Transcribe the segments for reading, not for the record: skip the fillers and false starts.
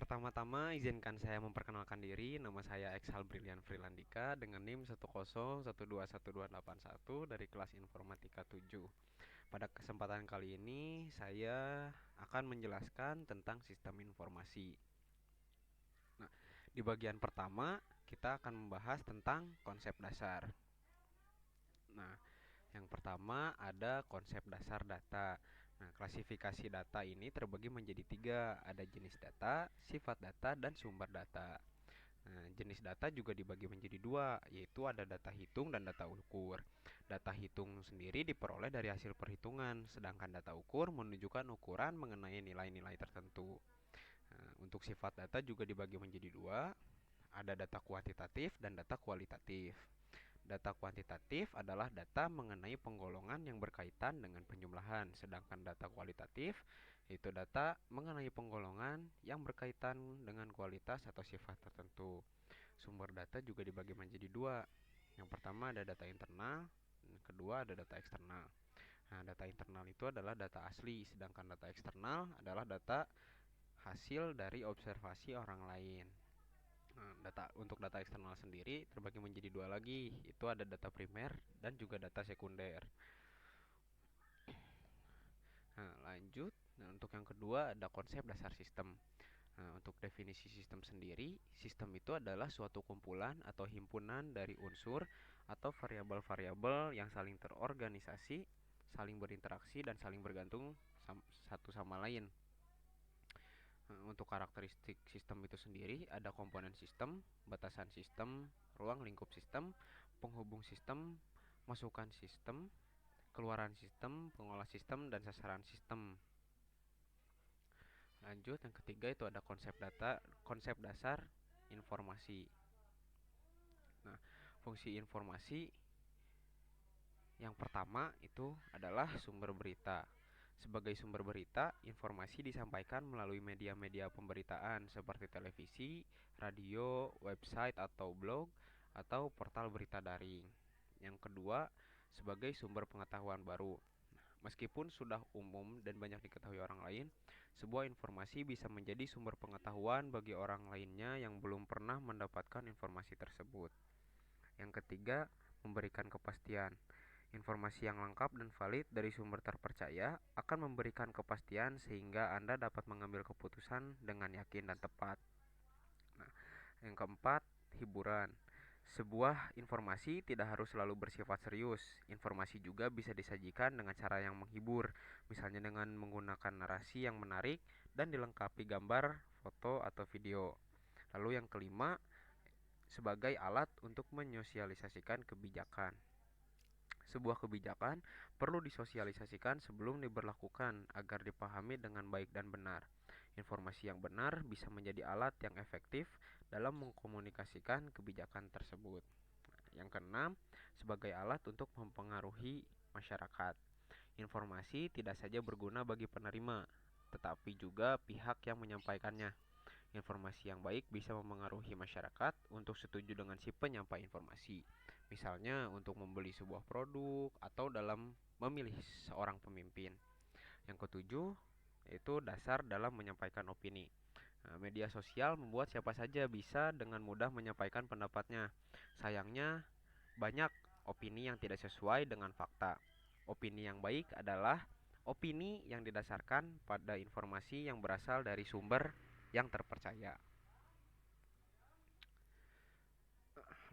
Pertama-tama izinkan saya memperkenalkan diri. Nama saya Exhal Brilian Frilandika dengan NIM 101212881 dari kelas Informatika 7. Pada kesempatan kali ini saya akan menjelaskan tentang sistem informasi. Nah, di bagian pertama kita akan membahas tentang konsep dasar. Nah, yang pertama ada konsep dasar data. Nah, klasifikasi data ini terbagi menjadi tiga. Ada jenis data, sifat data, dan sumber data. Nah, jenis data juga dibagi menjadi dua, yaitu ada data hitung dan data ukur. Data hitung sendiri diperoleh dari hasil perhitungan, sedangkan data ukur menunjukkan ukuran mengenai nilai-nilai tertentu. Nah, untuk sifat data juga dibagi menjadi dua, ada data kuantitatif dan data kualitatif. Data kuantitatif adalah data mengenai penggolongan yang berkaitan dengan penjumlahan, sedangkan data kualitatif yaitu data mengenai penggolongan yang berkaitan dengan kualitas atau sifat tertentu. Sumber data juga dibagi menjadi dua. Yang pertama ada data internal, yang kedua ada data eksternal. Nah, data internal itu adalah data asli, sedangkan data eksternal adalah data hasil dari observasi orang lain. Nah, untuk data eksternal sendiri terbagi menjadi dua lagi, itu ada data primer dan juga data sekunder. Nah, lanjut. Nah, untuk yang kedua ada konsep dasar sistem. Nah, untuk definisi sistem sendiri, sistem itu adalah suatu kumpulan atau himpunan dari unsur atau variabel-variabel yang saling terorganisasi, saling berinteraksi dan saling bergantung satu sama lain. Nah, untuk karakteristik sistem itu sendiri ada komponen sistem, batasan sistem, ruang lingkup sistem, penghubung sistem, masukan sistem, keluaran sistem, pengolah sistem, dan sasaran sistem. Lanjut, yang ketiga itu ada konsep dasar informasi. Nah, fungsi informasi yang pertama itu adalah sumber berita. Sebagai sumber berita, informasi disampaikan melalui media-media pemberitaan seperti televisi, radio, website atau blog, atau portal berita daring. Yang kedua, sebagai sumber pengetahuan baru. Meskipun sudah umum dan banyak diketahui orang lain, sebuah informasi bisa menjadi sumber pengetahuan bagi orang lainnya yang belum pernah mendapatkan informasi tersebut. Yang ketiga, memberikan kepastian. Informasi yang lengkap dan valid dari sumber terpercaya akan memberikan kepastian sehingga Anda dapat mengambil keputusan dengan yakin dan tepat. Nah, yang keempat, hiburan. Sebuah informasi tidak harus selalu bersifat serius. Informasi juga bisa disajikan dengan cara yang menghibur, misalnya dengan menggunakan narasi yang menarik dan dilengkapi gambar, foto, atau video. Lalu yang kelima, sebagai alat untuk menyosialisasikan kebijakan. Sebuah kebijakan perlu disosialisasikan sebelum diberlakukan agar dipahami dengan baik dan benar. Informasi yang benar bisa menjadi alat yang efektif dalam mengkomunikasikan kebijakan tersebut. Yang keenam, sebagai alat untuk mempengaruhi masyarakat. Informasi tidak saja berguna bagi penerima, tetapi juga pihak yang menyampaikannya. Informasi yang baik bisa memengaruhi masyarakat untuk setuju dengan si penyampai informasi. Misalnya untuk membeli sebuah produk atau dalam memilih seorang pemimpin. Yang ketujuh, yaitu dasar dalam menyampaikan opini. Nah, media sosial membuat siapa saja bisa dengan mudah menyampaikan pendapatnya. Sayangnya, banyak opini yang tidak sesuai dengan fakta. Opini yang baik adalah opini yang didasarkan pada informasi yang berasal dari sumber yang terpercaya.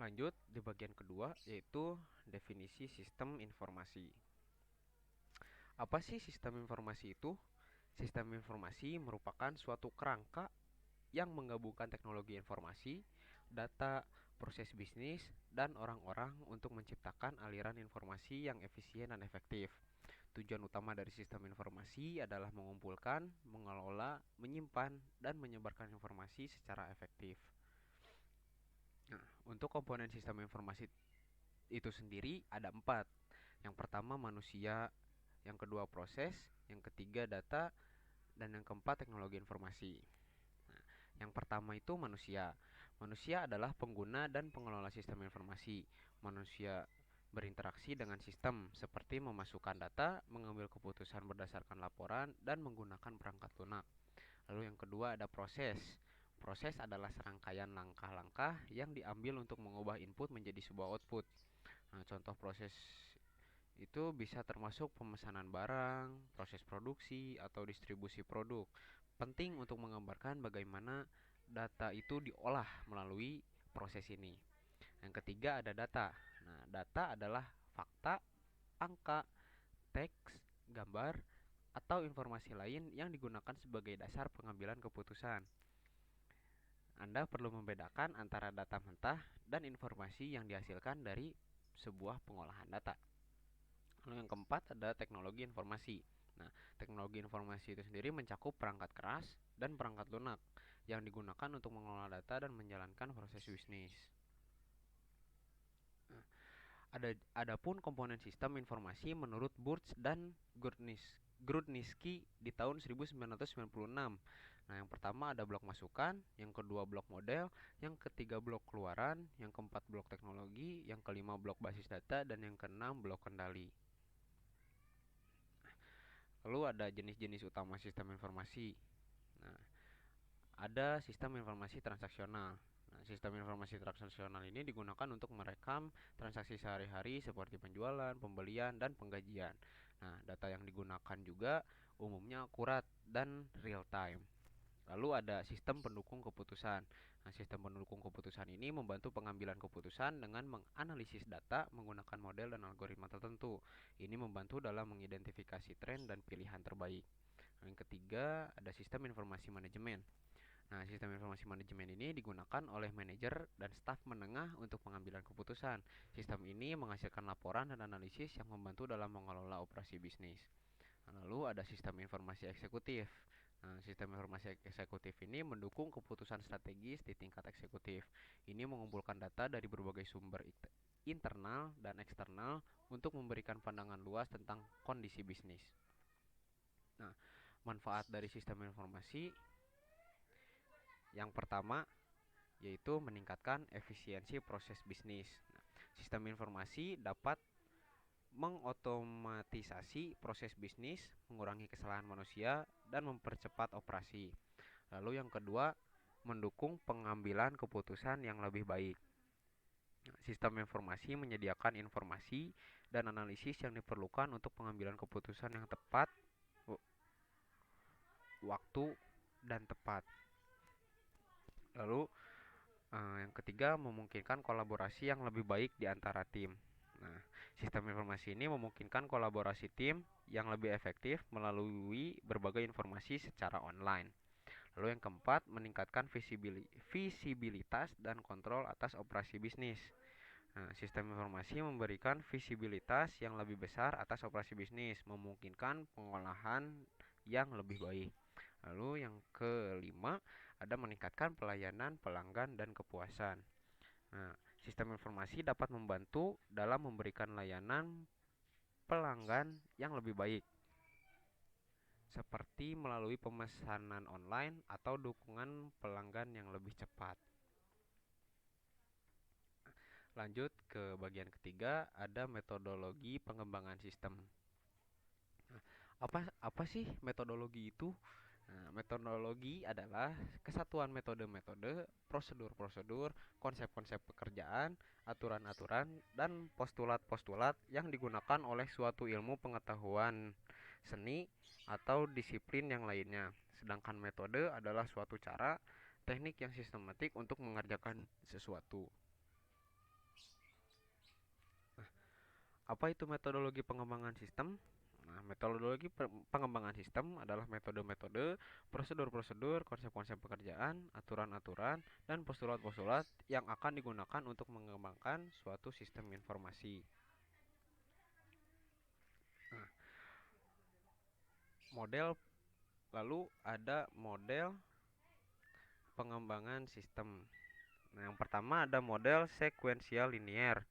Lanjut di bagian kedua, yaitu definisi sistem informasi. Apa sih sistem informasi itu? Sistem informasi merupakan suatu kerangka yang menggabungkan teknologi informasi, data, proses bisnis, dan orang-orang untuk menciptakan aliran informasi yang efisien dan efektif. Tujuan utama dari sistem informasi adalah mengumpulkan, mengelola, menyimpan, dan menyebarkan informasi secara efektif. Nah, untuk komponen sistem informasi itu sendiri ada 4. Yang pertama manusia, yang kedua proses, yang ketiga data, dan yang keempat teknologi informasi. Nah, yang pertama itu manusia. Manusia adalah pengguna dan pengelola sistem informasi. Manusia berinteraksi dengan sistem seperti memasukkan data, mengambil keputusan berdasarkan laporan, dan menggunakan perangkat lunak. Lalu yang kedua ada proses. Proses adalah serangkaian langkah-langkah yang diambil untuk mengubah input menjadi sebuah output. Nah, contoh proses itu bisa termasuk pemesanan barang, proses produksi, atau distribusi produk. Penting untuk menggambarkan bagaimana data itu diolah melalui proses ini. Yang ketiga ada data. Nah, data adalah fakta, angka, teks, gambar, atau informasi lain yang digunakan sebagai dasar pengambilan keputusan. Anda perlu membedakan antara data mentah dan informasi yang dihasilkan dari sebuah pengolahan data. Lalu yang keempat ada teknologi informasi. Nah, teknologi informasi itu sendiri mencakup perangkat keras dan perangkat lunak yang digunakan untuk mengelola data dan menjalankan proses bisnis. Nah, adapun komponen sistem informasi menurut Burch dan Grudnitsky di tahun 1996. Nah, yang pertama ada blok masukan, yang kedua blok model, yang ketiga blok keluaran, yang keempat blok teknologi, yang kelima blok basis data, dan yang keenam blok kendali. Lalu ada jenis-jenis utama sistem informasi. Nah, ada sistem informasi transaksional. Nah, sistem informasi transaksional ini digunakan untuk merekam transaksi sehari-hari seperti penjualan, pembelian, dan penggajian. Nah, data yang digunakan juga umumnya akurat dan real time. Lalu ada sistem pendukung keputusan. Nah, sistem pendukung keputusan ini membantu pengambilan keputusan dengan menganalisis data menggunakan model dan algoritma tertentu. Ini membantu dalam mengidentifikasi tren dan pilihan terbaik. Yang ketiga, ada sistem informasi manajemen. Nah, sistem informasi manajemen ini digunakan oleh manajer dan staf menengah untuk pengambilan keputusan. Sistem ini menghasilkan laporan dan analisis yang membantu dalam mengelola operasi bisnis. Lalu ada sistem informasi eksekutif. Nah, sistem informasi eksekutif ini mendukung keputusan strategis di tingkat eksekutif. Ini mengumpulkan data dari berbagai sumber internal dan eksternal untuk memberikan pandangan luas tentang kondisi bisnis. Nah, manfaat dari sistem informasi yang pertama yaitu meningkatkan efisiensi proses bisnis. Nah, sistem informasi dapat mengotomatisasi proses bisnis, mengurangi kesalahan manusia, dan mempercepat operasi. Lalu yang kedua, mendukung pengambilan keputusan yang lebih baik. Sistem informasi menyediakan informasi dan analisis yang diperlukan untuk pengambilan keputusan yang tepat, waktu, dan tepat. Lalu yang ketiga, memungkinkan kolaborasi yang lebih baik di antara tim. Nah, sistem informasi ini memungkinkan kolaborasi tim yang lebih efektif melalui berbagai informasi secara online. Lalu yang keempat, meningkatkan visibilitas dan kontrol atas operasi bisnis. Nah, sistem informasi memberikan visibilitas yang lebih besar atas operasi bisnis, memungkinkan pengolahan yang lebih baik. Lalu yang kelima, ada meningkatkan pelayanan pelanggan dan kepuasan. Nah, sistem informasi dapat membantu dalam memberikan layanan pelanggan yang lebih baik, seperti melalui pemesanan online atau dukungan pelanggan yang lebih cepat. Lanjut ke bagian ketiga, ada metodologi pengembangan sistem. Nah, apa sih metodologi itu? Nah, metodologi adalah kesatuan metode-metode, prosedur-prosedur, konsep-konsep pekerjaan, aturan-aturan, dan postulat-postulat yang digunakan oleh suatu ilmu pengetahuan, seni, atau disiplin yang lainnya. Sedangkan metode adalah suatu cara, teknik yang sistematik untuk mengerjakan sesuatu. Apa itu metodologi pengembangan sistem? Nah, metodologi pengembangan sistem adalah metode-metode, prosedur-prosedur, konsep-konsep pekerjaan, aturan-aturan, dan postulat-postulat yang akan digunakan untuk mengembangkan suatu sistem informasi. Nah, lalu ada model pengembangan sistem. Nah, yang pertama ada model sequential linear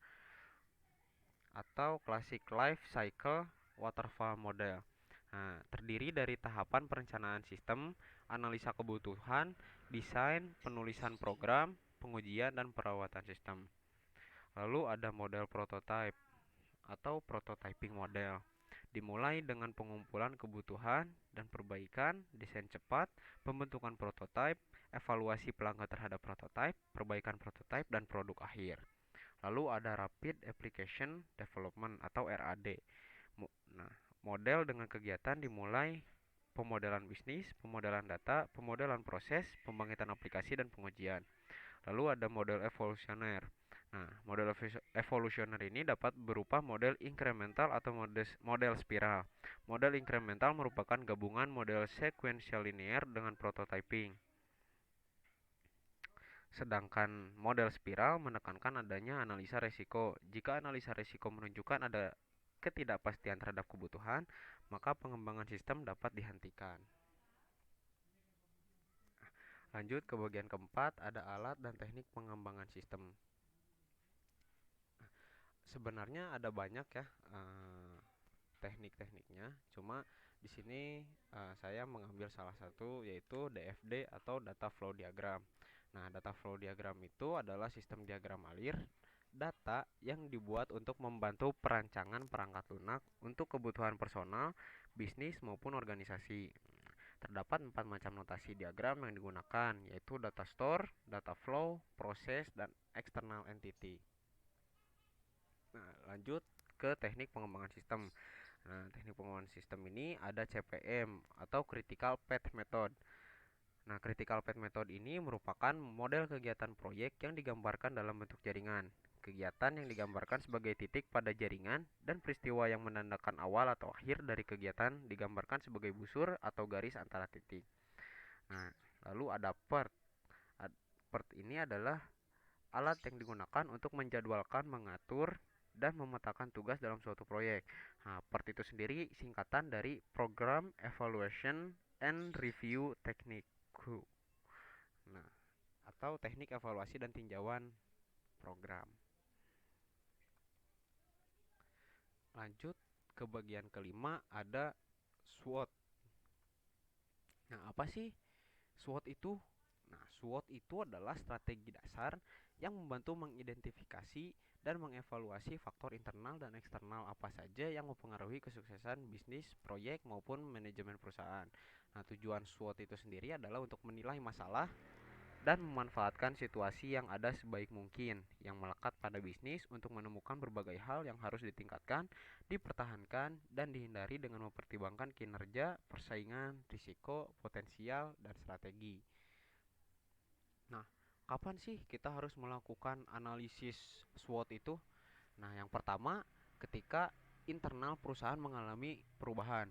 atau classic life cycle waterfall model. Nah, terdiri dari tahapan perencanaan sistem, analisa kebutuhan, desain, penulisan program, pengujian, dan perawatan sistem. Lalu ada model prototype atau prototyping model. Dimulai dengan pengumpulan kebutuhan dan perbaikan, desain cepat, pembentukan prototipe, evaluasi pelanggan terhadap prototipe, perbaikan prototipe, dan produk akhir. Lalu ada Rapid Application Development atau RAD. Nah, model dengan kegiatan dimulai pemodelan bisnis, pemodelan data, pemodelan proses, pembangkitan aplikasi, dan pengujian. Lalu ada model evolusioner. Nah, model evolusioner ini dapat berupa model incremental atau model spiral. Model incremental merupakan gabungan model sequential linear dengan prototyping. Sedangkan model spiral menekankan adanya analisa resiko. Jika analisa resiko menunjukkan ada ketidakpastian terhadap kebutuhan, maka pengembangan sistem dapat dihentikan. Lanjut ke bagian keempat, ada alat dan teknik pengembangan sistem. Sebenarnya ada banyak ya teknik-tekniknya, cuma di sini saya mengambil salah satu yaitu DFD atau Data Flow Diagram. Nah, Data Flow Diagram itu adalah sistem diagram alir data yang dibuat untuk membantu perancangan perangkat lunak untuk kebutuhan personal, bisnis maupun organisasi. Terdapat 4 macam notasi diagram yang digunakan, yaitu data store, data flow, proses, dan external entity. Nah, lanjut ke teknik pengembangan sistem. Nah, teknik pengembangan sistem ini ada CPM atau Critical Path Method. Nah, Critical Path Method ini merupakan model kegiatan proyek yang digambarkan dalam bentuk jaringan. Kegiatan yang digambarkan sebagai titik pada jaringan dan peristiwa yang menandakan awal atau akhir dari kegiatan digambarkan sebagai busur atau garis antara titik. Nah, lalu ada PERT. PERT ini adalah alat yang digunakan untuk menjadwalkan, mengatur, dan memetakan tugas dalam suatu proyek. Nah, PERT itu sendiri singkatan dari Program Evaluation and Review Technique. Nah, atau teknik evaluasi dan tinjauan program. Lanjut ke bagian kelima, ada SWOT. Nah, apa sih SWOT itu? Nah, SWOT itu adalah strategi dasar yang membantu mengidentifikasi dan mengevaluasi faktor internal dan eksternal apa saja yang mempengaruhi kesuksesan bisnis, proyek, maupun manajemen perusahaan. Nah, tujuan SWOT itu sendiri adalah untuk menilai masalah dan memanfaatkan situasi yang ada sebaik mungkin yang melekat pada bisnis untuk menemukan berbagai hal yang harus ditingkatkan, dipertahankan, dan dihindari dengan mempertimbangkan kinerja, persaingan, risiko, potensial, dan strategi. Nah, kapan sih kita harus melakukan analisis SWOT itu? Nah, yang pertama ketika internal perusahaan mengalami perubahan.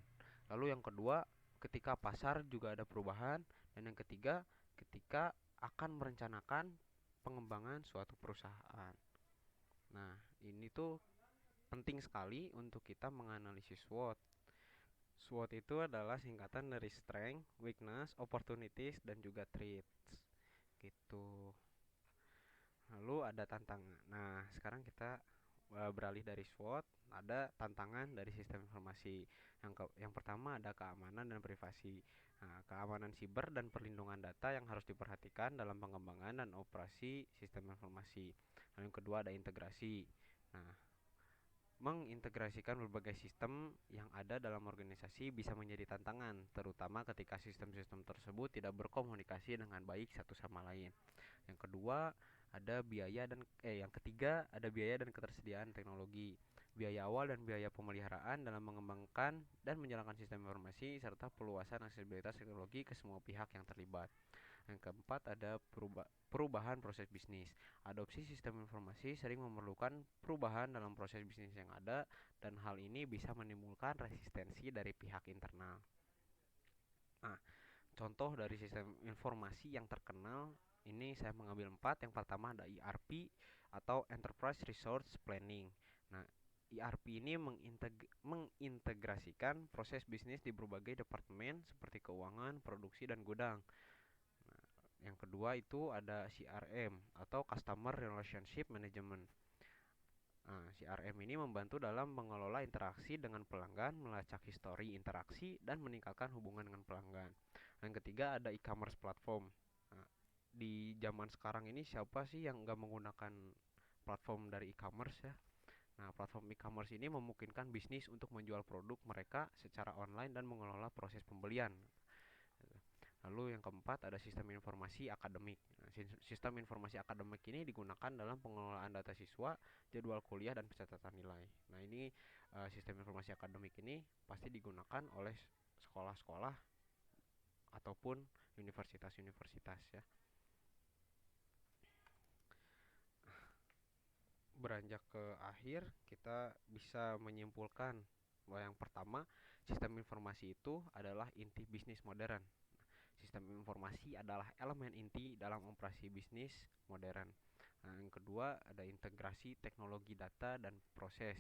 Lalu yang kedua, ketika pasar juga ada perubahan, dan yang ketiga, ketika akan merencanakan pengembangan suatu perusahaan. Nah, ini tuh penting sekali untuk kita menganalisis SWOT. SWOT itu adalah singkatan dari strength, weakness, opportunities, dan juga threats. Gitu. Lalu ada tantangan. Nah, sekarang kita beralih dari SWOT, ada tantangan dari sistem informasi. Yang pertama ada keamanan dan privasi. Nah, keamanan siber dan perlindungan data yang harus diperhatikan dalam pengembangan dan operasi sistem informasi. Lalu yang kedua ada integrasi. Nah, mengintegrasikan berbagai sistem yang ada dalam organisasi bisa menjadi tantangan, terutama ketika sistem-sistem tersebut tidak berkomunikasi dengan baik satu sama lain. Yang kedua, yang ketiga ada biaya dan ketersediaan teknologi. Biaya awal dan biaya pemeliharaan dalam mengembangkan dan menjalankan sistem informasi serta perluasan aksesibilitas teknologi ke semua pihak yang terlibat. Yang keempat ada perubahan proses bisnis. Adopsi sistem informasi sering memerlukan perubahan dalam proses bisnis yang ada dan hal ini bisa menimbulkan resistensi dari pihak internal. Nah, contoh dari sistem informasi yang terkenal ini saya mengambil 4. Yang pertama ada ERP atau Enterprise Resource Planning. Nah, ERP ini mengintegrasikan proses bisnis di berbagai departemen seperti keuangan, produksi, dan gudang. Yang kedua itu ada CRM atau Customer Relationship Management. Nah, CRM ini membantu dalam mengelola interaksi dengan pelanggan, melacak histori interaksi, dan meningkatkan hubungan dengan pelanggan. Yang ketiga ada e-commerce platform. Nah, di zaman sekarang ini siapa sih yang nggak menggunakan platform dari e-commerce ya? Nah, platform e-commerce ini memungkinkan bisnis untuk menjual produk mereka secara online dan mengelola proses pembelian. Lalu yang keempat ada sistem informasi akademik. Nah, sistem informasi akademik ini digunakan dalam pengelolaan data siswa, jadwal kuliah dan pencatatan nilai. Nah, ini sistem informasi akademik ini pasti digunakan oleh sekolah-sekolah ataupun universitas-universitas ya. Beranjak ke akhir, kita bisa menyimpulkan bahwa yang pertama, sistem informasi itu adalah inti bisnis modern. Sistem informasi adalah elemen inti dalam operasi bisnis modern. Nah, yang kedua ada integrasi teknologi data dan proses.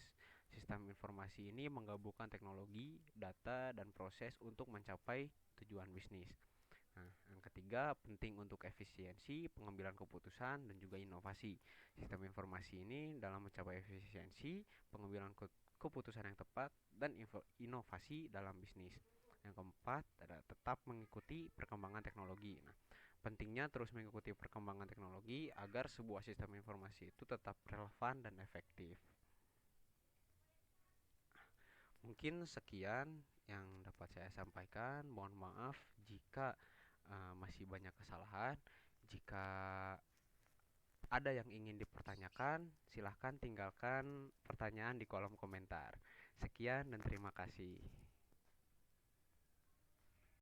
Sistem informasi ini menggabungkan teknologi, data, dan proses untuk mencapai tujuan bisnis. Nah, yang ketiga penting untuk efisiensi, pengambilan keputusan, dan juga inovasi. Sistem informasi ini dalam mencapai efisiensi, pengambilan keputusan yang tepat, dan inovasi dalam bisnis. Yang keempat ada tetap mengikuti perkembangan teknologi. Nah, pentingnya terus mengikuti perkembangan teknologi agar sebuah sistem informasi itu tetap relevan dan efektif. Mungkin sekian yang dapat saya sampaikan. Mohon maaf jika masih banyak kesalahan. Jika ada yang ingin dipertanyakan, silahkan tinggalkan pertanyaan di kolom komentar. Sekian dan terima kasih.